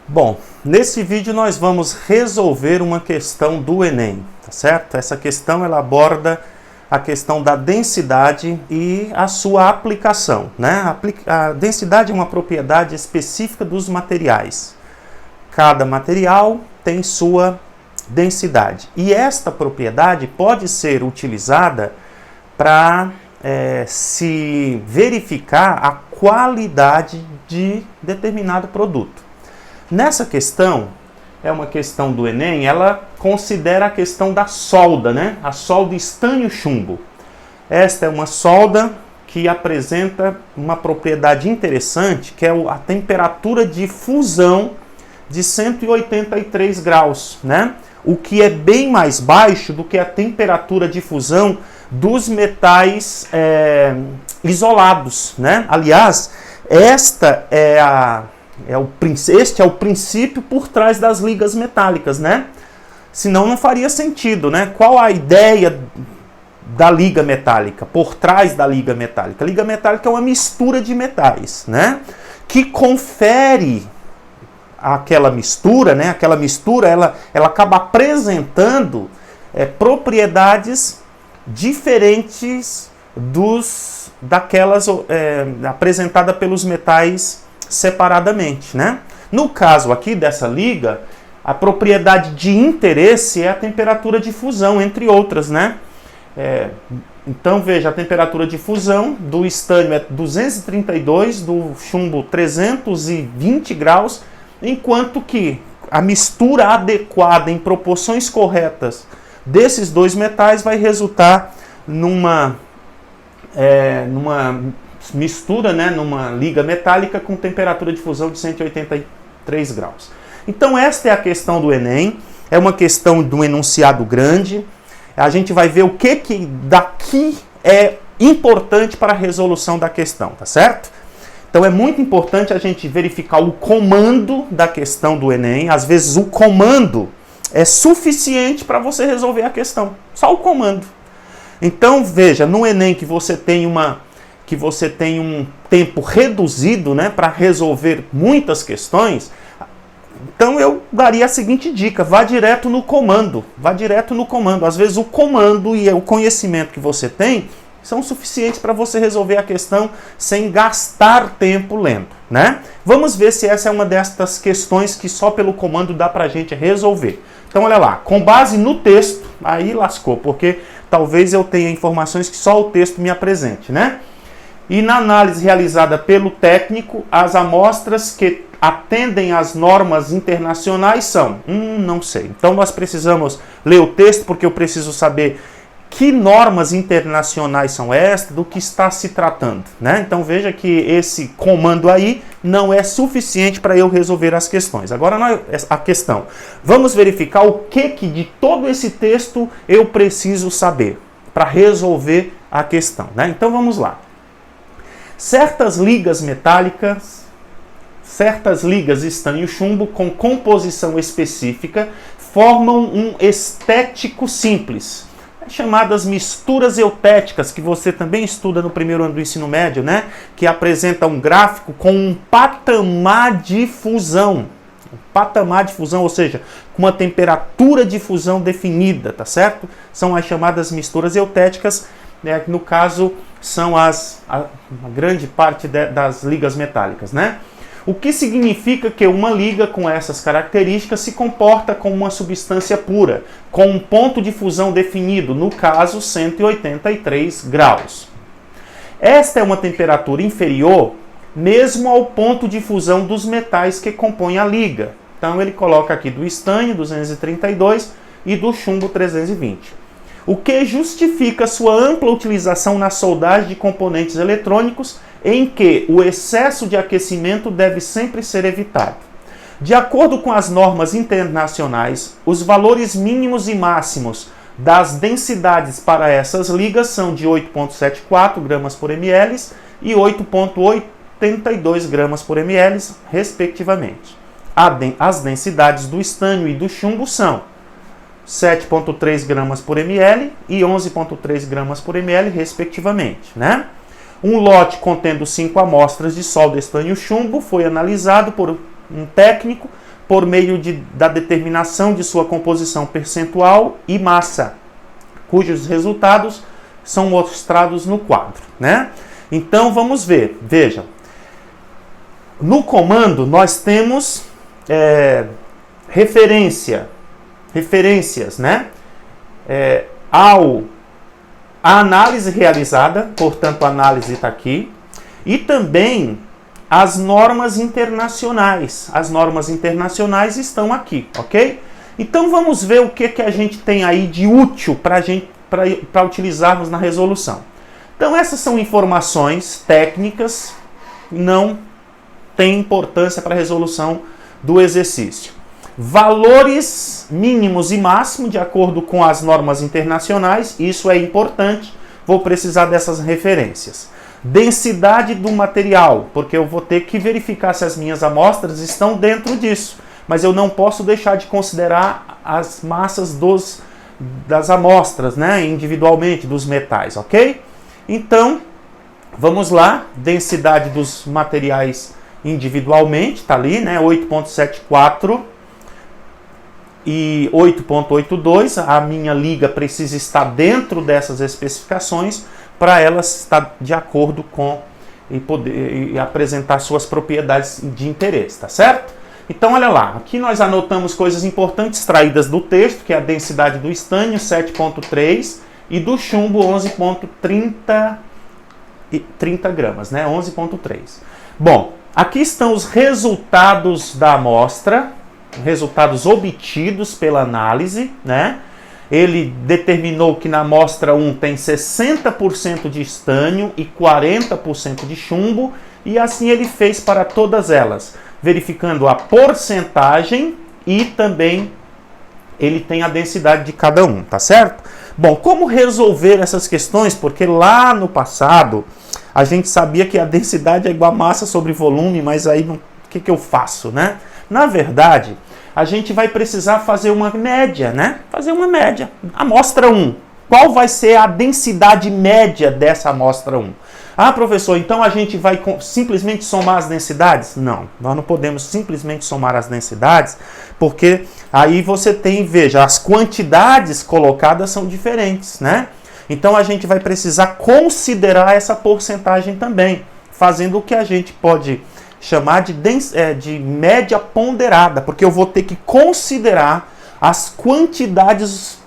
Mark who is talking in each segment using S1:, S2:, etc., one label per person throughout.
S1: Bom, nesse vídeo nós vamos resolver uma questão do Enem, tá certo? Essa questão ela aborda a questão da densidade e a sua aplicação, né? A densidade é uma propriedade específica dos materiais. Cada material tem sua densidade e esta propriedade pode ser utilizada para se verificar a qualidade de determinado produto. Nessa questão, é uma questão do Enem, ela considera a questão da solda, né? A solda estanho-chumbo. Esta é uma solda que apresenta uma propriedade interessante, que é a temperatura de fusão de 183 graus, né? O que é bem mais baixo do que a temperatura de fusão dos metais isolados, né? Aliás, este é o princípio por trás das ligas metálicas, né? Senão não faria sentido, né? Qual a ideia da liga metálica, por trás da liga metálica? A liga metálica é uma mistura de metais, né? Que confere aquela mistura, né? Aquela mistura, ela acaba apresentando propriedades diferentes daquelas apresentadas pelos metais separadamente, né? No caso aqui dessa liga, a propriedade de interesse é a temperatura de fusão, entre outras, né? Então veja, a temperatura de fusão do estânio é 232, do chumbo 320 graus, enquanto que a mistura adequada em proporções corretas desses dois metais vai resultar numa mistura, né, numa liga metálica com temperatura de fusão de 183 graus. Então esta é a questão do Enem, é uma questão de um enunciado grande. A gente vai ver o que daqui é importante para a resolução da questão, tá certo? Então é muito importante a gente verificar o comando da questão do Enem. Às vezes o comando é suficiente para você resolver a questão, só o comando. Então veja, no Enem que você tem um tempo reduzido, né, para resolver muitas questões, então eu daria a seguinte dica: vá direto no comando, Às vezes o comando e o conhecimento que você tem são suficientes para você resolver a questão sem gastar tempo lendo, né? Vamos ver se essa é uma destas questões que só pelo comando dá para a gente resolver. Então olha lá, com base no texto, aí lascou, porque talvez eu tenha informações que só o texto me apresente, né? E na análise realizada pelo técnico, as amostras que atendem às normas internacionais são... não sei. Então nós precisamos ler o texto porque eu preciso saber que normas internacionais são estas, do que está se tratando, né? Então veja que esse comando aí não é suficiente para eu resolver as questões. Agora a questão. Vamos verificar o que de todo esse texto eu preciso saber para resolver a questão, né? Então vamos lá. Certas ligas metálicas, certas ligas estanho-chumbo com composição específica formam um estético simples, chamadas misturas eutéticas, que você também estuda no primeiro ano do ensino médio, né? Que apresenta um gráfico com um patamar de fusão. Ou seja, com uma temperatura de fusão definida, tá certo? São as chamadas misturas eutéticas, né? No caso, são a grande parte das ligas metálicas, né? O que significa que uma liga com essas características se comporta como uma substância pura, com um ponto de fusão definido, no caso 183 graus. Esta é uma temperatura inferior mesmo ao ponto de fusão dos metais que compõem a liga. Então ele coloca aqui do estanho 232 e do chumbo 320. O que justifica sua ampla utilização na soldagem de componentes eletrônicos, em que o excesso de aquecimento deve sempre ser evitado. De acordo com as normas internacionais, os valores mínimos e máximos das densidades para essas ligas são de 8,74 gramas por ml e 8,82 gramas por ml, respectivamente. As densidades do estanho e do chumbo são 7,3 gramas por ml e 11,3 gramas por ml, respectivamente, né? Um lote contendo 5 amostras de solda estanho-chumbo foi analisado por um técnico por meio da determinação de sua composição percentual e massa, cujos resultados são mostrados no quadro, né? Então vamos ver, veja, no comando nós temos referências, né? A análise realizada, portanto a análise está aqui, e também as normas internacionais. As normas internacionais estão aqui, ok? Então vamos ver o que a gente tem aí de útil para utilizarmos na resolução. Então essas são informações técnicas, não tem importância para a resolução do exercício. Valores mínimos e máximos de acordo com as normas internacionais, isso é importante, vou precisar dessas referências. Densidade do material, porque eu vou ter que verificar se as minhas amostras estão dentro disso, mas eu não posso deixar de considerar as massas das amostras, né, individualmente, dos metais, ok? Então, vamos lá, densidade dos materiais individualmente, tá ali, né, 8,74 e 8,82, a minha liga precisa estar dentro dessas especificações para ela estar de acordo com e apresentar suas propriedades de interesse, tá certo? Então, olha lá, aqui nós anotamos coisas importantes extraídas do texto, que é a densidade do estânio, 7,3, e do chumbo, 11,30 gramas, né? 11,3. Bom, aqui estão os resultados da amostra, resultados obtidos pela análise, né? Ele determinou que na amostra 1 tem 60% de estânio e 40% de chumbo, e assim ele fez para todas elas, verificando a porcentagem e também ele tem a densidade de cada um, tá certo? Bom, como resolver essas questões? Porque lá no passado a gente sabia que a densidade é igual a massa sobre volume, mas aí o que eu faço, né? Na verdade, a gente vai precisar fazer uma média, né? Fazer uma média. Amostra 1. Qual vai ser a densidade média dessa amostra 1? Ah, professor, então a gente vai simplesmente somar as densidades? Não, nós não podemos simplesmente somar as densidades, porque aí você tem, veja, as quantidades colocadas são diferentes, né? Então a gente vai precisar considerar essa porcentagem também, fazendo o que a gente pode chamar de média ponderada, porque eu vou ter que considerar as quantidades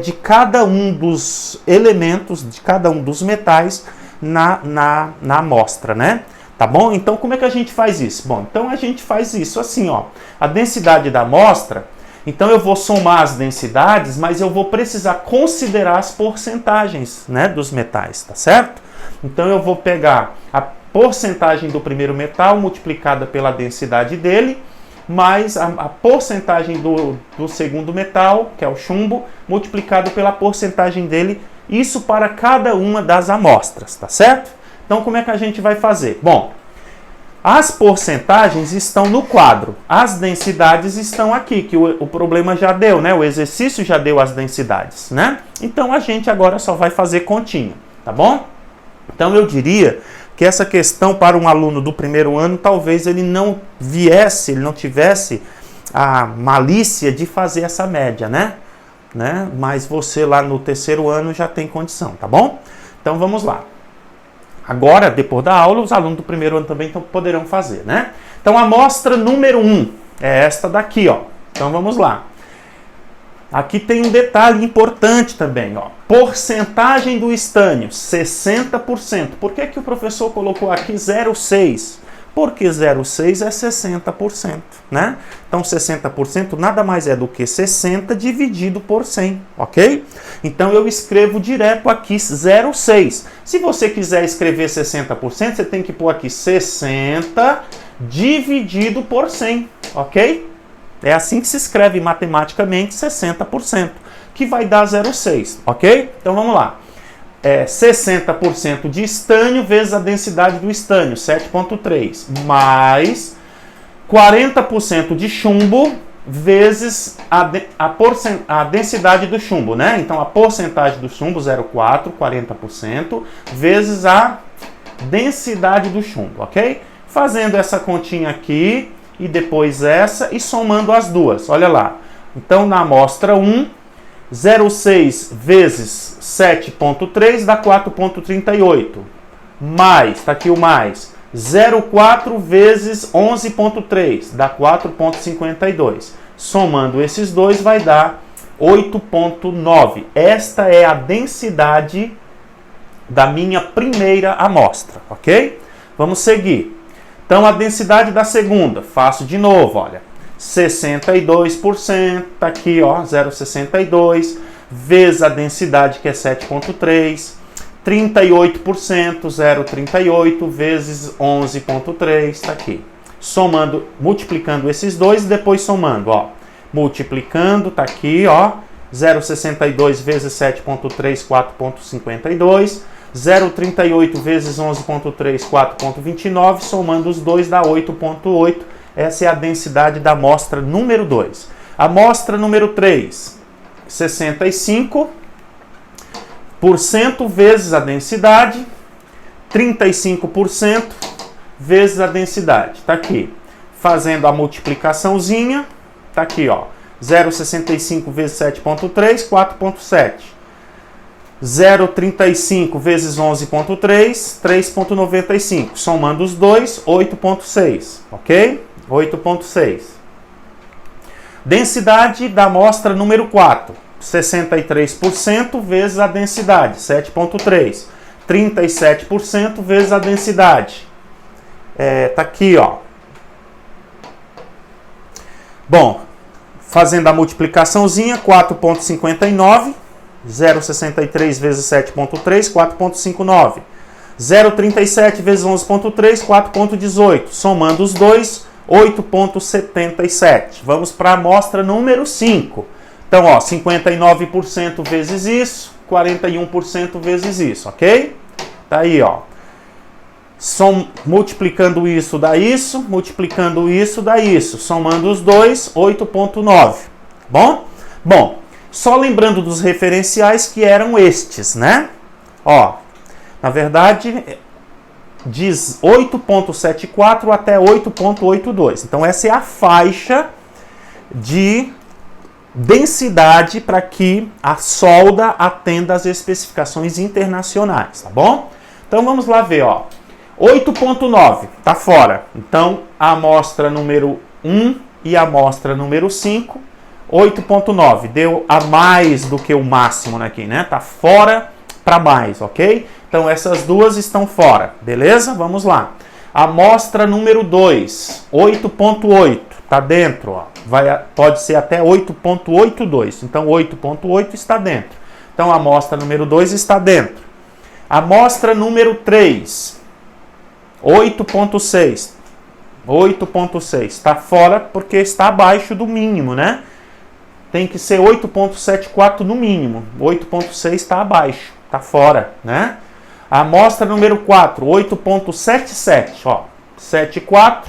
S1: de cada um dos elementos, de cada um dos metais na amostra, né? Tá bom? Então como é que a gente faz isso? Bom, então a gente faz isso assim, ó. A densidade da amostra, então eu vou somar as densidades, mas eu vou precisar considerar as porcentagens, né, dos metais, tá certo? Então eu vou pegar a porcentagem do primeiro metal multiplicada pela densidade dele, mais a porcentagem do segundo metal, que é o chumbo, multiplicado pela porcentagem dele, isso para cada uma das amostras, tá certo? Então como é que a gente vai fazer? Bom, as porcentagens estão no quadro, as densidades estão aqui, que o problema já deu, né? O exercício já deu as densidades, né? Então a gente agora só vai fazer continha, tá bom? Então eu diria que essa questão para um aluno do primeiro ano, talvez ele não tivesse a malícia de fazer essa média, né? Mas você lá no terceiro ano já tem condição, tá bom? Então vamos lá. Agora, depois da aula, os alunos do primeiro ano também poderão fazer, né? Então a amostra número 1 é esta daqui, ó. Então vamos lá. Aqui tem um detalhe importante também, ó. Porcentagem do estânio, 60%. Por que o professor colocou aqui 0,6? Porque 0,6 é 60%, né? Então 60% nada mais é do que 60 dividido por 100, ok? Então eu escrevo direto aqui 0,6. Se você quiser escrever 60%, você tem que pôr aqui 60 dividido por 100, ok? É assim que se escreve matematicamente 60%, que vai dar 0,6, ok? Então vamos lá. 60% de estânio vezes a densidade do estânio, 7,3, mais 40% de chumbo vezes a densidade do chumbo, né? Então a porcentagem do chumbo, 0,4, 40%, vezes a densidade do chumbo, ok? Fazendo essa continha aqui, e depois essa, e somando as duas. Olha lá. Então, na amostra 1, 0,6 vezes 7,3 dá 4,38. Mais, está aqui o mais, 0,4 vezes 11,3 dá 4,52. Somando esses dois vai dar 8,9. Esta é a densidade da minha primeira amostra, ok? Vamos seguir. Então, a densidade da segunda, faço de novo, olha. 62%, tá aqui, ó, 0,62, vezes a densidade, que é 7,3, 38%, 0,38, vezes 11,3, tá aqui. Somando, multiplicando esses dois e depois somando, ó. Multiplicando, tá aqui, ó, 0,62 vezes 7,3, 4,52, 0,38 vezes 11,3, 4,29, somando os dois dá 8,8. Essa é a densidade da amostra número 2. Amostra número 3, 65% vezes a densidade, 35% vezes a densidade. Está aqui. Fazendo a multiplicaçãozinha, está aqui, ó. 0,65 vezes 7,3, 4,7. 0,35 vezes 11,3, 3,95. Somando os dois, 8,6. Ok? 8,6. Densidade da amostra número 4. 63% vezes a densidade, 7,3. 37% vezes a densidade. Tá aqui, ó. Bom, fazendo a multiplicaçãozinha, 4,59. 0,63 vezes 7,3, 4,59. 0,37 vezes 11,3, 4,18. Somando os dois, 8,77. Vamos para a amostra número 5. Então, ó, 59% vezes isso, 41% vezes isso, ok? Tá aí, ó. Multiplicando isso dá isso, multiplicando isso dá isso. Somando os dois, 8,9. Bom? Bom, só lembrando dos referenciais que eram estes, né? Ó, na verdade, diz 8,74 até 8,82. Então, essa é a faixa de densidade para que a solda atenda às especificações internacionais, tá bom? Então, vamos lá ver, ó. 8,9 tá fora. Então, a amostra número 1 e a amostra número 5, 8,9. Deu a mais do que o máximo aqui, né? Tá fora para mais, ok? Então, essas duas estão fora, beleza? Vamos lá. Amostra número 2, 8,8, tá dentro, ó. Pode ser até 8,82. Então, 8,8 está dentro. Então, a amostra número 2 está dentro. Amostra número 3, 8,6. 8,6 está fora porque está abaixo do mínimo, né? Tem que ser 8,74 no mínimo. 8,6 está abaixo, está fora, né? A amostra número 4, 8,77, ó, 7,4,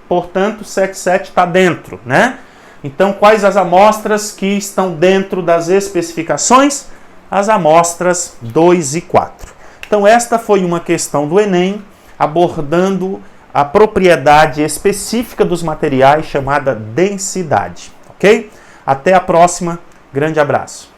S1: portanto, 7,7 está dentro, né? Então, quais as amostras que estão dentro das especificações? As amostras 2 e 4. Então, esta foi uma questão do Enem, abordando a propriedade específica dos materiais chamada densidade, ok? Até a próxima, grande abraço.